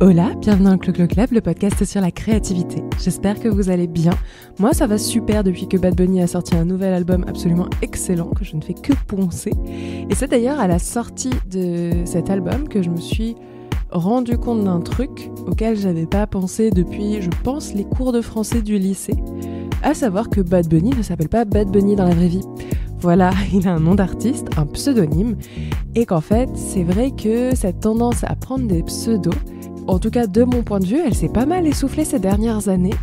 Hola, bienvenue dans le Clo-Clo Club, le podcast sur la créativité. J'espère que vous allez bien. Moi, ça va super depuis que Bad Bunny a sorti un nouvel album absolument excellent que je ne fais que poncer. Et c'est d'ailleurs à la sortie de cet album que je me suis rendu compte d'un truc auquel j'avais pas pensé depuis, je pense, les cours de français du lycée. À savoir que Bad Bunny ne s'appelle pas Bad Bunny dans la vraie vie. Voilà, il a un nom d'artiste, un pseudonyme, et qu'en fait, c'est vrai que cette tendance à prendre des pseudos, en tout cas de mon point de vue, elle s'est pas mal essoufflée ces dernières années,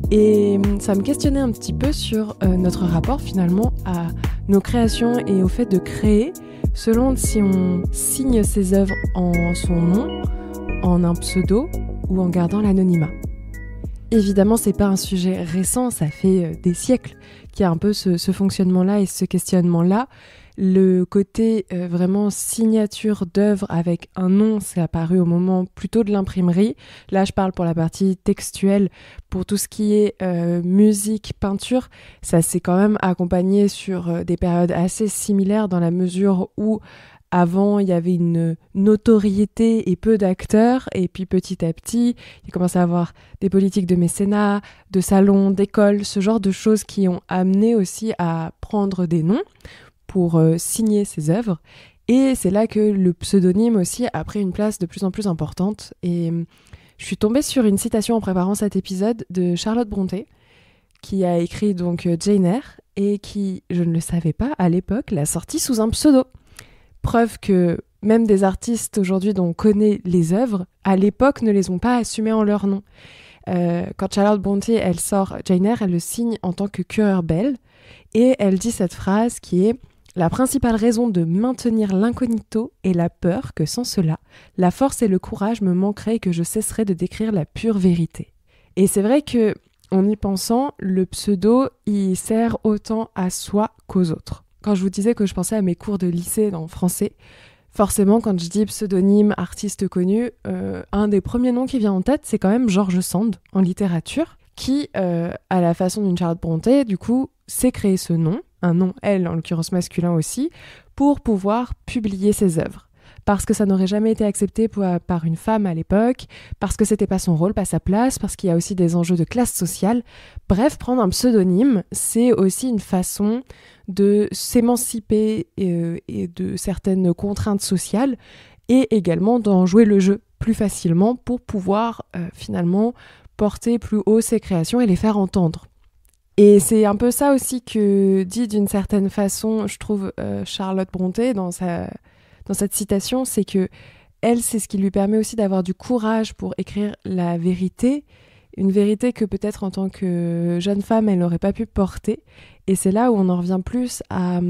et ça me questionnait un petit peu sur notre rapport finalement à nos créations et au fait de créer, selon si on signe ses œuvres en son nom, en un pseudo ou en gardant l'anonymat. Évidemment, c'est pas un sujet récent, ça fait des siècles qu'il y a un peu ce fonctionnement-là et ce questionnement-là. Le côté vraiment signature d'œuvre avec un nom, c'est apparu au moment plutôt de l'imprimerie. Là, je parle pour la partie textuelle. Pour tout ce qui est musique, peinture, ça s'est quand même accompagné sur des périodes assez similaires dans la mesure où avant, il y avait une notoriété et peu d'acteurs, et puis petit à petit, il commençait à avoir des politiques de mécénat, de salons, d'écoles, ce genre de choses qui ont amené aussi à prendre des noms pour signer ses œuvres. Et c'est là que le pseudonyme aussi a pris une place de plus en plus importante. Et je suis tombée sur une citation en préparant cet épisode de Charlotte Brontë, qui a écrit donc Jane Eyre, et qui, je ne le savais pas à l'époque, l'a sortie sous un pseudo. Preuve que même des artistes aujourd'hui dont on connaît les œuvres, à l'époque ne les ont pas assumées en leur nom. Quand Charlotte Brontë, elle sort Jane Eyre, elle le signe en tant que Currer Bell, et elle dit cette phrase qui est « La principale raison de maintenir l'incognito est la peur que sans cela, la force et le courage me manqueraient et que je cesserais de décrire la pure vérité. » Et c'est vrai que, en y pensant, le pseudo, il sert autant à soi qu'aux autres. Quand je vous disais que je pensais à mes cours de lycée en français, forcément, quand je dis pseudonyme, artiste connu, un des premiers noms qui vient en tête, c'est quand même George Sand, en littérature, qui, à la façon d'une Charlotte Brontë, du coup, s'est créé ce nom, un nom, elle, en l'occurrence masculin aussi, pour pouvoir publier ses œuvres. Parce que ça n'aurait jamais été accepté par une femme à l'époque, parce que c'était pas son rôle, pas sa place, parce qu'il y a aussi des enjeux de classe sociale. Bref, prendre un pseudonyme, c'est aussi une façon de s'émanciper et de certaines contraintes sociales, et également d'en jouer le jeu plus facilement pour pouvoir finalement porter plus haut ses créations et les faire entendre. Et c'est un peu ça aussi que dit d'une certaine façon, je trouve, Charlotte Brontë dans cette citation, c'est que elle, c'est ce qui lui permet aussi d'avoir du courage pour écrire la vérité, une vérité que peut-être en tant que jeune femme, elle n'aurait pas pu porter. Et c'est là où on en revient plus à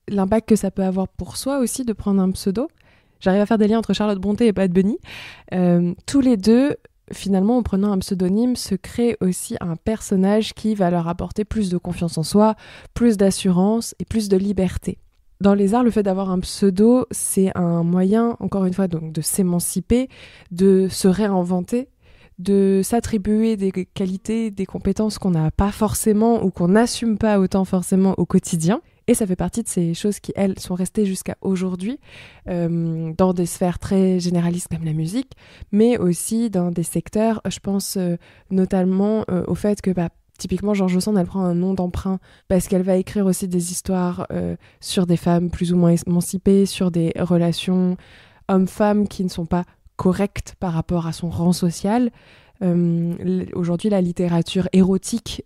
l'impact que ça peut avoir pour soi aussi de prendre un pseudo. J'arrive à faire des liens entre Charlotte Brontë et Bad Bunny. Tous les deux, finalement, en prenant un pseudonyme, se crée aussi un personnage qui va leur apporter plus de confiance en soi, plus d'assurance et plus de liberté. Dans les arts, le fait d'avoir un pseudo, c'est un moyen, encore une fois, donc, de s'émanciper, de se réinventer, de s'attribuer des qualités, des compétences qu'on n'a pas forcément ou qu'on n'assume pas autant forcément au quotidien. Et ça fait partie de ces choses qui, elles, sont restées jusqu'à aujourd'hui dans des sphères très généralistes comme la musique, mais aussi dans des secteurs, je pense notamment au fait que typiquement, George Sand, elle prend un nom d'emprunt parce qu'elle va écrire aussi des histoires sur des femmes plus ou moins émancipées, sur des relations hommes-femmes qui ne sont pas correctes par rapport à son rang social. Aujourd'hui, la littérature érotique,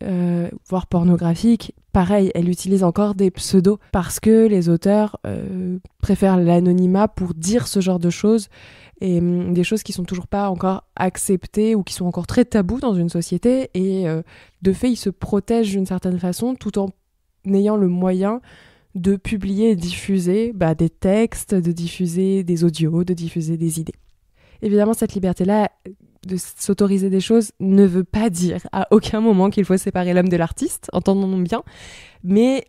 voire pornographique, pareil, elle utilise encore des pseudos parce que les auteurs préfèrent l'anonymat pour dire ce genre de choses et des choses qui sont toujours pas encore acceptées ou qui sont encore très tabous dans une société et de fait, ils se protègent d'une certaine façon tout en ayant le moyen de publier et diffuser des textes, de diffuser des audios, de diffuser des idées. Évidemment, cette liberté-là de s'autoriser des choses ne veut pas dire à aucun moment qu'il faut séparer l'homme de l'artiste, entendons-nous bien, mais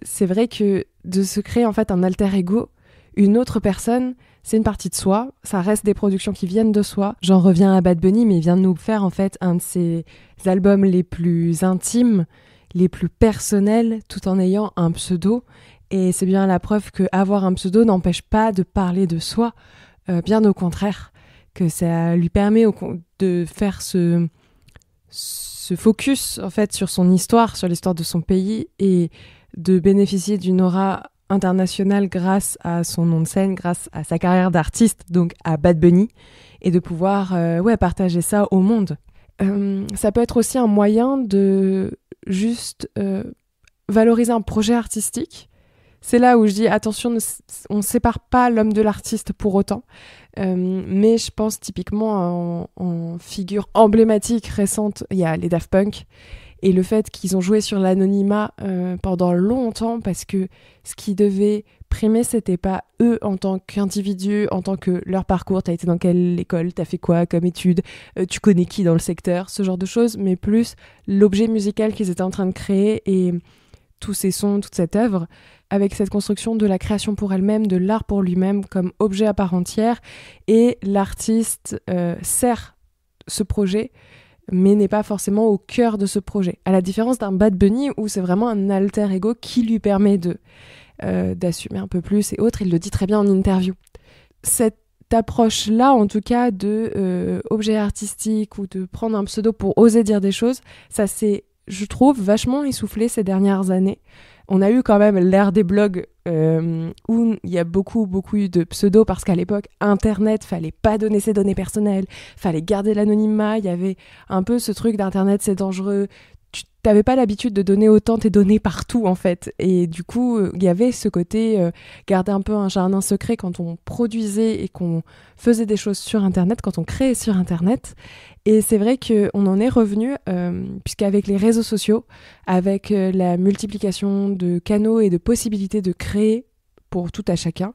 c'est vrai que de se créer en fait un alter ego, une autre personne, c'est une partie de soi, ça reste des productions qui viennent de soi. J'en reviens à Bad Bunny, mais il vient de nous faire en fait un de ses albums les plus intimes, les plus personnels, tout en ayant un pseudo, et c'est bien la preuve qu'avoir un pseudo n'empêche pas de parler de soi, bien au contraire. que ça lui permet de faire ce focus en fait sur son histoire, sur l'histoire de son pays et de bénéficier d'une aura internationale grâce à son nom de scène, grâce à sa carrière d'artiste, donc à Bad Bunny, et de pouvoir partager ça au monde. Ça peut être aussi un moyen de juste valoriser un projet artistique. C'est là où je dis attention, on ne sépare pas l'homme de l'artiste pour autant. Mais je pense typiquement en figure emblématique récente, il y a les Daft Punk et le fait qu'ils ont joué sur l'anonymat pendant longtemps parce que ce qui devait primer, c'était pas eux en tant qu'individus, en tant que leur parcours, t'as été dans quelle école, t'as fait quoi comme études, tu connais qui dans le secteur, ce genre de choses, mais plus l'objet musical qu'ils étaient en train de créer et tous ces sons, toute cette œuvre, avec cette construction de la création pour elle-même, de l'art pour lui-même comme objet à part entière, et l'artiste sert ce projet, mais n'est pas forcément au cœur de ce projet. À la différence d'un Bad Bunny où c'est vraiment un alter ego qui lui permet d'assumer un peu plus et autres, il le dit très bien en interview. Cette approche-là, en tout cas, de objet artistique ou de prendre un pseudo pour oser dire des choses, ça s'est, je trouve, vachement essoufflé ces dernières années. On a eu quand même l'ère des blogs où il y a beaucoup eu de pseudos parce qu'à l'époque, Internet, fallait pas donner ses données personnelles, fallait garder l'anonymat, il y avait un peu ce truc d'Internet, c'est dangereux. Tu n'avais pas l'habitude de donner autant tes données partout, en fait. Et du coup, il y avait ce côté garder un peu un jardin secret quand on produisait et qu'on faisait des choses sur Internet, quand on créait sur Internet. Et c'est vrai qu'on en est revenu, puisqu'avec les réseaux sociaux, avec la multiplication de canaux et de possibilités de créer pour tout à chacun,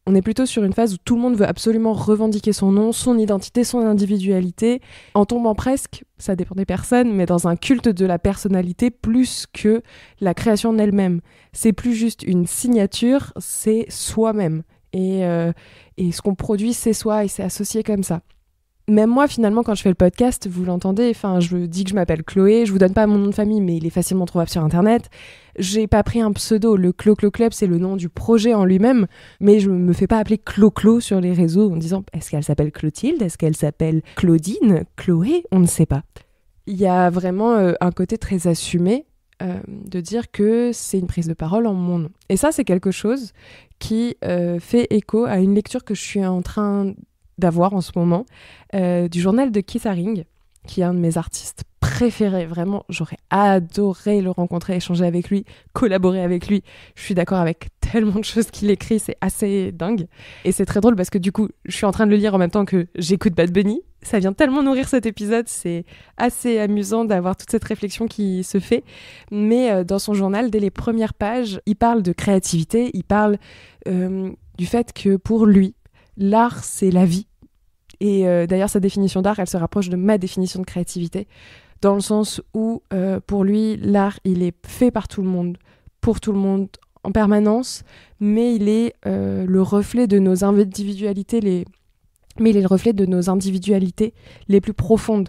on est plutôt sur une phase où tout le monde veut absolument revendiquer son nom, son identité, son individualité, en tombant presque, ça dépend des personnes, mais dans un culte de la personnalité plus que la création en elle-même. C'est plus juste une signature, c'est soi-même. Et ce qu'on produit, c'est soi et c'est associé comme ça. Même moi, finalement, quand je fais le podcast, vous l'entendez, je dis que je m'appelle Chloé, je vous donne pas mon nom de famille, mais il est facilement trouvable sur Internet. J'ai pas pris un pseudo, le Clo-Clo Club, c'est le nom du projet en lui-même, mais je me fais pas appeler Clo-Clo sur les réseaux en disant est-ce qu'elle s'appelle Clotilde, est-ce qu'elle s'appelle Claudine, Chloé, on ne sait pas. Il y a vraiment un côté très assumé de dire que c'est une prise de parole en mon nom. Et ça, c'est quelque chose qui fait écho à une lecture que je suis en train d'avoir en ce moment, du journal de Keith Haring, qui est un de mes artistes préférés. Vraiment, j'aurais adoré le rencontrer, échanger avec lui, collaborer avec lui. Je suis d'accord avec tellement de choses qu'il écrit, c'est assez dingue. Et c'est très drôle parce que du coup, je suis en train de le lire en même temps que j'écoute Bad Bunny. Ça vient tellement nourrir cet épisode, c'est assez amusant d'avoir toute cette réflexion qui se fait. Mais dans son journal, dès les premières pages, il parle de créativité, il parle du fait que pour lui, l'art, c'est la vie. Et d'ailleurs, sa définition d'art, elle se rapproche de ma définition de créativité, dans le sens où, pour lui, l'art, il est fait par tout le monde, pour tout le monde, en permanence, mais il est le reflet de nos individualités, mais il est le reflet de nos individualités les plus profondes.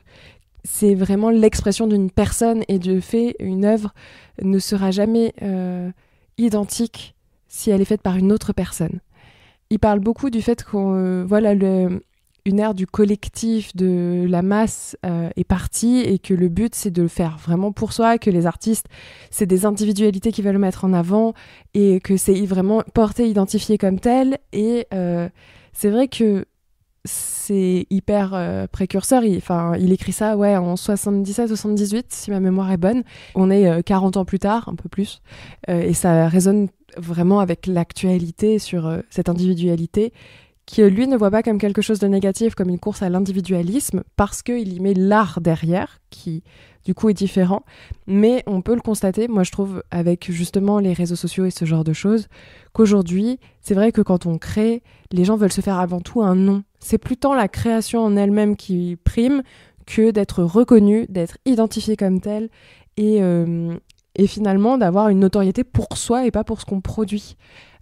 C'est vraiment l'expression d'une personne, et de fait, une œuvre ne sera jamais identique si elle est faite par une autre personne. Il parle beaucoup du fait qu'une ère du collectif, de la masse est partie et que le but, c'est de le faire vraiment pour soi, que les artistes, c'est des individualités qui veulent le mettre en avant et que c'est vraiment porté, identifié comme tel. Et c'est vrai que c'est hyper précurseur. Il écrit ça en 77-78, si ma mémoire est bonne. On est 40 ans plus tard, un peu plus. Et ça résonne vraiment avec l'actualité sur cette individualité qui, lui, ne voit pas comme quelque chose de négatif, comme une course à l'individualisme, parce qu'il y met l'art derrière, qui, du coup, est différent. Mais on peut le constater, moi, je trouve, avec justement les réseaux sociaux et ce genre de choses, qu'aujourd'hui, c'est vrai que quand on crée, les gens veulent se faire avant tout un nom. C'est plus tant la création en elle-même qui prime que d'être reconnu, d'être identifié comme tel, et finalement d'avoir une notoriété pour soi et pas pour ce qu'on produit.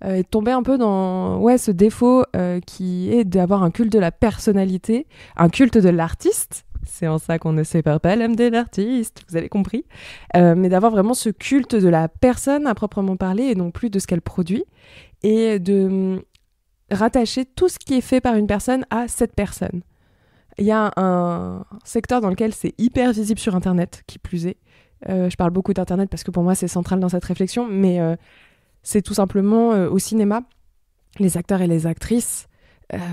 Et de tomber un peu dans ce défaut qui est d'avoir un culte de la personnalité, un culte de l'artiste. C'est en ça qu'on ne sépare pas l'âme de l'artiste, vous avez compris. Mais d'avoir vraiment ce culte de la personne à proprement parler et non plus de ce qu'elle produit. Et de rattacher tout ce qui est fait par une personne à cette personne. Il y a un secteur dans lequel c'est hyper visible sur Internet, qui plus est. Je parle beaucoup d'Internet parce que pour moi c'est central dans cette réflexion, mais c'est tout simplement au cinéma, les acteurs et les actrices,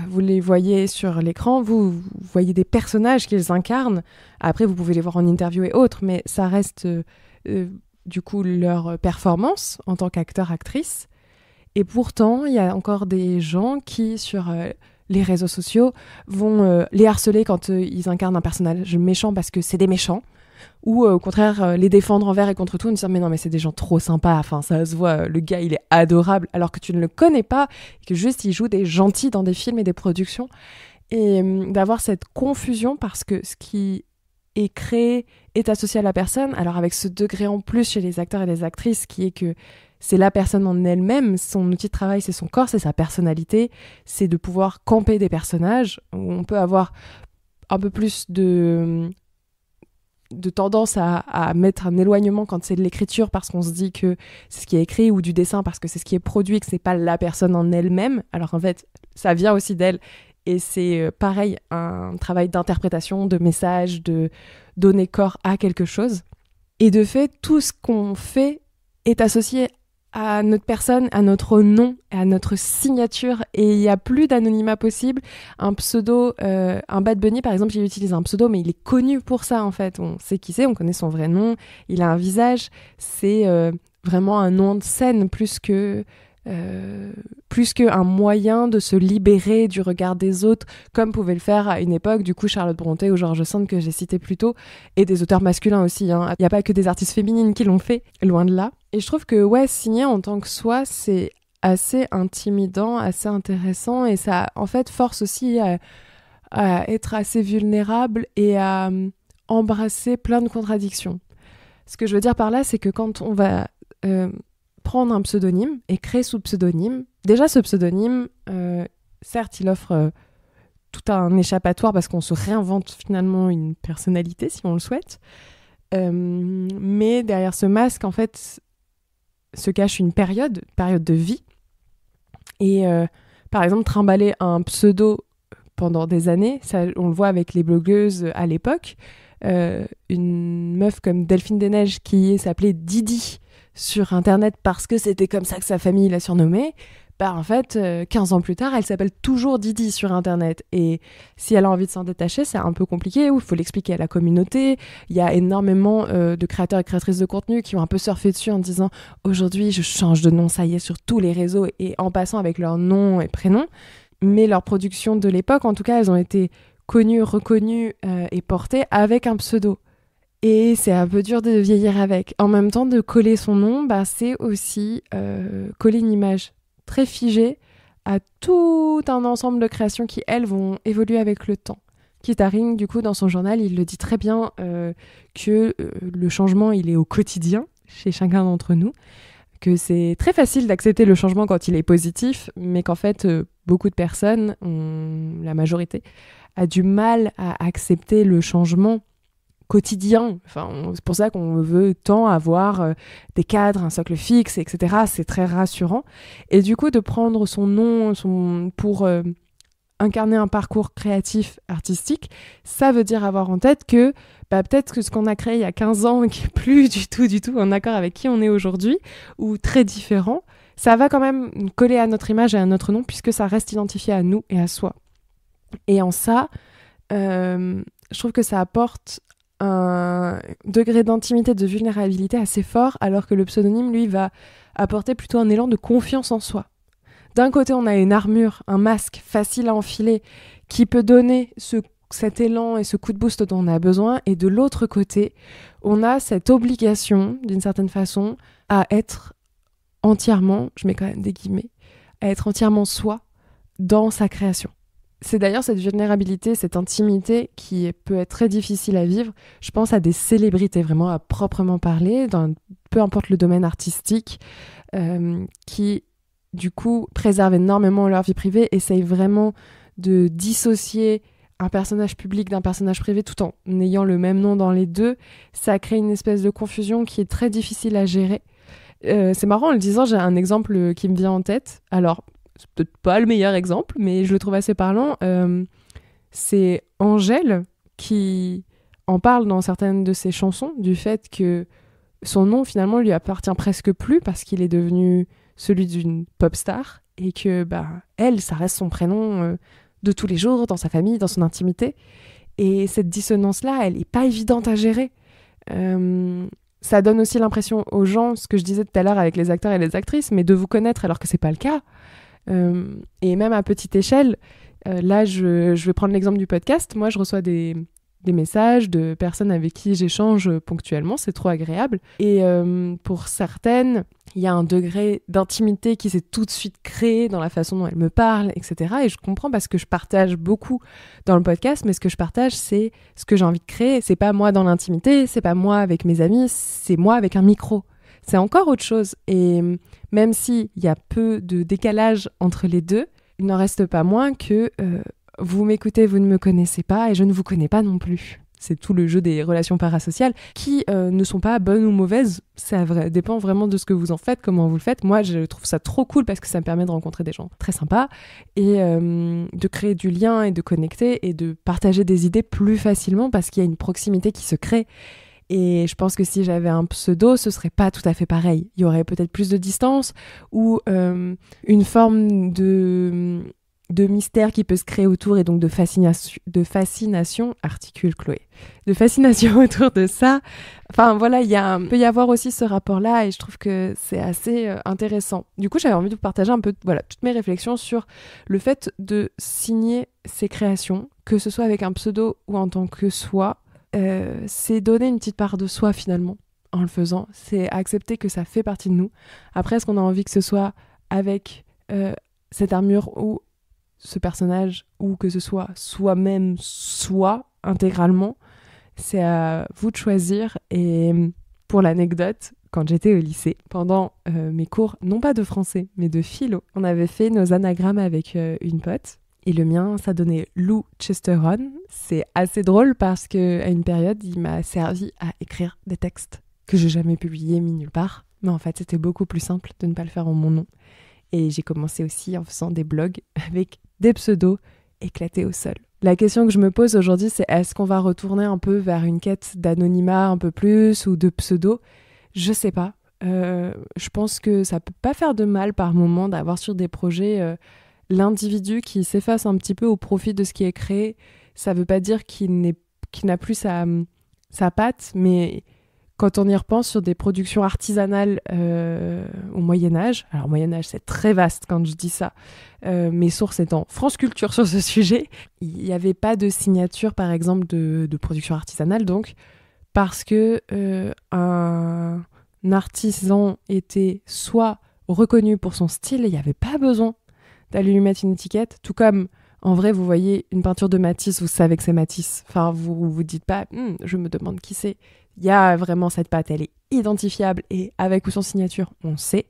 vous les voyez sur l'écran, vous voyez des personnages qu'ils incarnent. Après, vous pouvez les voir en interview et autres, mais ça reste du coup leur performance en tant qu'acteur-actrice. Et pourtant, il y a encore des gens qui, sur les réseaux sociaux, vont les harceler quand ils incarnent un personnage méchant parce que c'est des méchants. Ou au contraire les défendre envers et contre tout en disant mais non mais c'est des gens trop sympas, enfin ça se voit, le gars il est adorable alors que tu ne le connais pas et que juste il joue des gentils dans des films et des productions et d'avoir cette confusion parce que ce qui est créé est associé à la personne, alors avec ce degré en plus chez les acteurs et les actrices qui est que c'est la personne en elle-même, son outil de travail c'est son corps, c'est sa personnalité, c'est de pouvoir camper des personnages où on peut avoir un peu plus de tendance à mettre un éloignement quand c'est de l'écriture parce qu'on se dit que c'est ce qui est écrit ou du dessin parce que c'est ce qui est produit, que c'est pas la personne en elle-même, alors qu'en fait ça vient aussi d'elle et c'est pareil un travail d'interprétation, de message, de donner corps à quelque chose et de fait tout ce qu'on fait est associé à notre personne, à notre nom, à notre signature et il n'y a plus d'anonymat possible. Un pseudo, un Bad Bunny par exemple, il utilise un pseudo mais il est connu pour ça en fait. On sait qui c'est, on connaît son vrai nom, il a un visage, c'est vraiment un nom de scène plus qu'un moyen de se libérer du regard des autres, comme pouvait le faire à une époque, du coup, Charlotte Brontë ou George Sand que j'ai cité plus tôt, et des auteurs masculins aussi. Il n'y a pas que des artistes féminines qui l'ont fait, loin de là. Et je trouve que, ouais, signer en tant que soi, c'est assez intimidant, assez intéressant, et ça, en fait, force aussi à être assez vulnérable et à embrasser plein de contradictions. Ce que je veux dire par là, c'est que quand on va prendre un pseudonyme et créer sous pseudonyme, déjà ce pseudonyme, certes, il offre tout un échappatoire parce qu'on se réinvente finalement une personnalité si on le souhaite, mais derrière ce masque, en fait, se cache une période de vie. Et par exemple, trimballer un pseudo pendant des années, ça, on le voit avec les blogueuses à l'époque, une meuf comme Delphine des Neiges qui s'appelait Didi sur Internet parce que c'était comme ça que sa famille l'a surnommée, bah en fait, 15 ans plus tard, elle s'appelle toujours Didi sur Internet. Et si elle a envie de s'en détacher, c'est un peu compliqué, ou il faut l'expliquer à la communauté. Il y a énormément de créateurs et créatrices de contenu qui ont un peu surfé dessus en disant « Aujourd'hui, je change de nom, ça y est, sur tous les réseaux », et en passant avec leur nom et prénom. Mais leurs productions de l'époque, en tout cas, elles ont été connues, reconnues et portées avec un pseudo. Et c'est un peu dur de vieillir avec. En même temps, de coller son nom, bah, c'est aussi coller une image très figée à tout un ensemble de créations qui, elles, vont évoluer avec le temps. Kit Haring, du coup, dans son journal, il le dit très bien que le changement, il est au quotidien chez chacun d'entre nous, que c'est très facile d'accepter le changement quand il est positif, mais qu'en fait, beaucoup de personnes, la majorité, a du mal à accepter le changement quotidien. Enfin, c'est pour ça qu'on veut tant avoir des cadres, un socle fixe, etc. C'est très rassurant. Et du coup, de prendre son nom pour incarner un parcours créatif, artistique, ça veut dire avoir en tête que peut-être que ce qu'on a créé il y a 15 ans, qui n'est plus du tout en accord avec qui on est aujourd'hui, ou très différent, ça va quand même coller à notre image et à notre nom, puisque ça reste identifié à nous et à soi. Et en ça, je trouve que ça apporte un degré d'intimité, de vulnérabilité assez fort, alors que le pseudonyme, lui, va apporter plutôt un élan de confiance en soi. D'un côté, on a une armure, un masque facile à enfiler, qui peut donner cet élan et ce coup de boost dont on a besoin, et de l'autre côté, on a cette obligation, d'une certaine façon, à être entièrement, je mets quand même des guillemets, à être entièrement soi dans sa création. C'est d'ailleurs cette vulnérabilité, cette intimité qui peut être très difficile à vivre. Je pense à des célébrités vraiment à proprement parler, peu importe le domaine artistique, qui du coup préservent énormément leur vie privée, essayent vraiment de dissocier un personnage public d'un personnage privé tout en ayant le même nom dans les deux. Ça crée une espèce de confusion qui est très difficile à gérer. C'est marrant, en le disant, j'ai un exemple qui me vient en tête. Alors, c'est peut-être pas le meilleur exemple, mais je le trouve assez parlant. c'est Angèle qui en parle dans certaines de ses chansons, du fait que son nom finalement lui appartient presque plus parce qu'il est devenu celui d'une pop star et que elle, ça reste son prénom de tous les jours, dans sa famille, dans son intimité. Et cette dissonance-là, elle n'est pas évidente à gérer. Ça donne aussi l'impression aux gens, ce que je disais tout à l'heure avec les acteurs et les actrices, mais de vous connaître alors que c'est pas le cas. Et même à petite échelle, là je vais prendre l'exemple du podcast. Moi je reçois des messages de personnes avec qui j'échange ponctuellement, c'est trop agréable. Et pour certaines, il y a un degré d'intimité qui s'est tout de suite créé dans la façon dont elles me parlent, etc. Et je comprends parce que je partage beaucoup dans le podcast, mais ce que je partage, c'est ce que j'ai envie de créer. C'est pas moi dans l'intimité, c'est pas moi avec mes amis, c'est moi avec un micro. C'est encore autre chose. Et même s'il y a peu de décalage entre les deux, il n'en reste pas moins que vous m'écoutez, vous ne me connaissez pas et je ne vous connais pas non plus. C'est tout le jeu des relations parasociales qui ne sont pas bonnes ou mauvaises. Ça dépend vraiment de ce que vous en faites, comment vous le faites. Moi, je trouve ça trop cool parce que ça me permet de rencontrer des gens très sympas et de créer du lien et de connecter et de partager des idées plus facilement parce qu'il y a une proximité qui se crée. Et je pense que si j'avais un pseudo, ce serait pas tout à fait pareil. Il y aurait peut-être plus de distance ou une forme de mystère qui peut se créer autour et donc de fascination, articule Chloé, de fascination autour de ça. Enfin voilà, peut y avoir aussi ce rapport-là et je trouve que c'est assez intéressant. Du coup, j'avais envie de vous partager un peu toutes mes réflexions sur le fait de signer ses créations, que ce soit avec un pseudo ou en tant que soi. C'est donner une petite part de soi finalement en le faisant. C'est accepter que ça fait partie de nous. Après, est-ce qu'on a envie que ce soit avec cette armure ou ce personnage ou que ce soit soi-même, soi intégralement, c'est à vous de choisir. Et pour l'anecdote, quand j'étais au lycée, pendant mes cours, non pas de français, mais de philo, on avait fait nos anagrammes avec une pote. Et le mien, ça donnait Lou Chesteron. C'est assez drôle parce qu'à une période, il m'a servi à écrire des textes que j'ai jamais publiés, mis nulle part. Mais en fait, c'était beaucoup plus simple de ne pas le faire en mon nom. Et j'ai commencé aussi en faisant des blogs avec des pseudos éclatés au sol. La question que je me pose aujourd'hui, c'est est-ce qu'on va retourner un peu vers une quête d'anonymat un peu plus ou de pseudo ? Je sais pas. Je pense que ça peut pas faire de mal par moment d'avoir sur des projets l'individu qui s'efface un petit peu au profit de ce qui est créé. Ça veut pas dire qu'il n'a plus sa patte, mais quand on y repense sur des productions artisanales au Moyen-Âge, alors Moyen-Âge c'est très vaste quand je dis ça, mes sources étant France Culture sur ce sujet, il n'y avait pas de signature par exemple de production artisanale, donc parce que un artisan était soit reconnu pour son style, il n'y avait pas besoin d'aller lui mettre une étiquette, tout comme en vrai vous voyez une peinture de Matisse, vous savez que c'est Matisse, enfin vous vous dites pas je me demande qui c'est. Il y a vraiment cette patte, elle est identifiable et avec ou sans signature, on sait.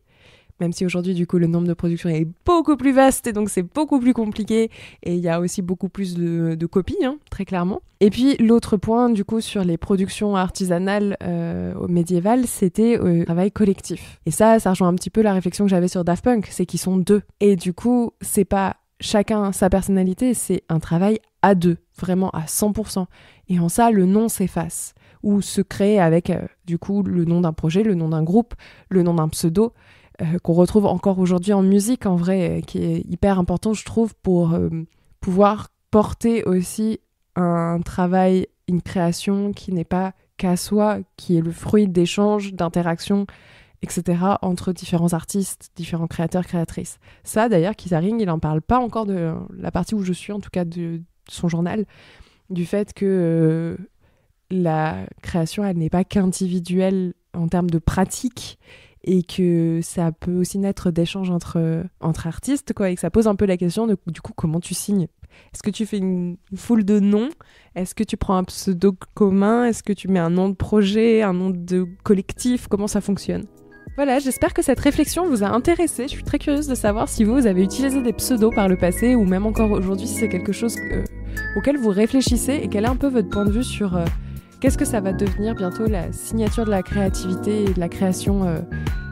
Même si aujourd'hui, du coup, le nombre de productions est beaucoup plus vaste et donc c'est beaucoup plus compliqué. Et il y a aussi beaucoup plus de copies, très clairement. Et puis, l'autre point, du coup, sur les productions artisanales médiévales, c'était travail collectif. Et ça rejoint un petit peu la réflexion que j'avais sur Daft Punk, c'est qu'ils sont deux. Et du coup, c'est pas chacun sa personnalité, c'est un travail à deux, vraiment à 100%. Et en ça, le nom s'efface. Ou se crée avec, du coup, le nom d'un projet, le nom d'un groupe, le nom d'un pseudo, qu'on retrouve encore aujourd'hui en musique, en vrai, qui est hyper important, je trouve, pour pouvoir porter aussi un travail, une création qui n'est pas qu'à soi, qui est le fruit d'échanges, d'interactions, etc., entre différents artistes, différents créateurs, créatrices. Ça, d'ailleurs, Keith Haring, il n'en parle pas encore de la partie où je suis, en tout cas de son journal, du fait que la création, elle n'est pas qu'individuelle en termes de pratique, et que ça peut aussi naître d'échanges entre artistes, quoi, et que ça pose un peu la question de, du coup, comment tu signes ? Est-ce que tu fais une foule de noms ? Est-ce que tu prends un pseudo commun ? Est-ce que tu mets un nom de projet, un nom de collectif ? Comment ça fonctionne ? Voilà, j'espère que cette réflexion vous a intéressé. Je suis très curieuse de savoir si vous avez utilisé des pseudos par le passé ou même encore aujourd'hui, si c'est quelque chose auquel vous réfléchissez et quel est un peu votre point de vue sur qu'est-ce que ça va devenir bientôt la signature de la créativité et de la création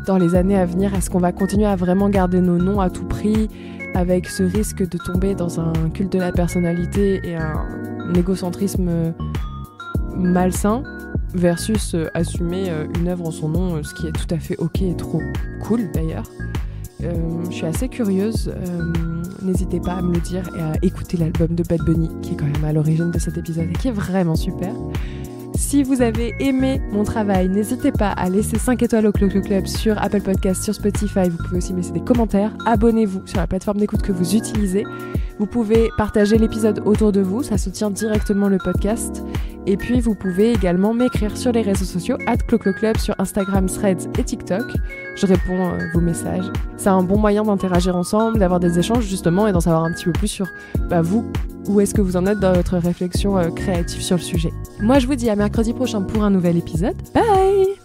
dans les années à venir? Est-ce qu'on va continuer à vraiment garder nos noms à tout prix, avec ce risque de tomber dans un culte de la personnalité et un égocentrisme malsain, versus assumer une œuvre en son nom, ce qui est tout à fait ok et trop cool d'ailleurs. Je suis assez curieuse, n'hésitez pas à me le dire et à écouter l'album de Bad Bunny qui est quand même à l'origine de cet épisode et qui est vraiment super. Si vous avez aimé mon travail, n'hésitez pas à laisser 5 étoiles au Clo Clo Club sur Apple Podcasts, sur Spotify. Vous pouvez aussi me laisser des commentaires. Abonnez-vous sur la plateforme d'écoute que vous utilisez. Vous pouvez partager l'épisode autour de vous, ça soutient directement le podcast. Et puis vous pouvez également m'écrire sur les réseaux sociaux @CloCloClub sur Instagram, Threads et TikTok. Je réponds vos messages. C'est un bon moyen d'interagir ensemble, d'avoir des échanges justement et d'en savoir un petit peu plus sur vous. Où est-ce que vous en êtes dans votre réflexion créative sur le sujet? Moi, je vous dis à mercredi prochain pour un nouvel épisode. Bye!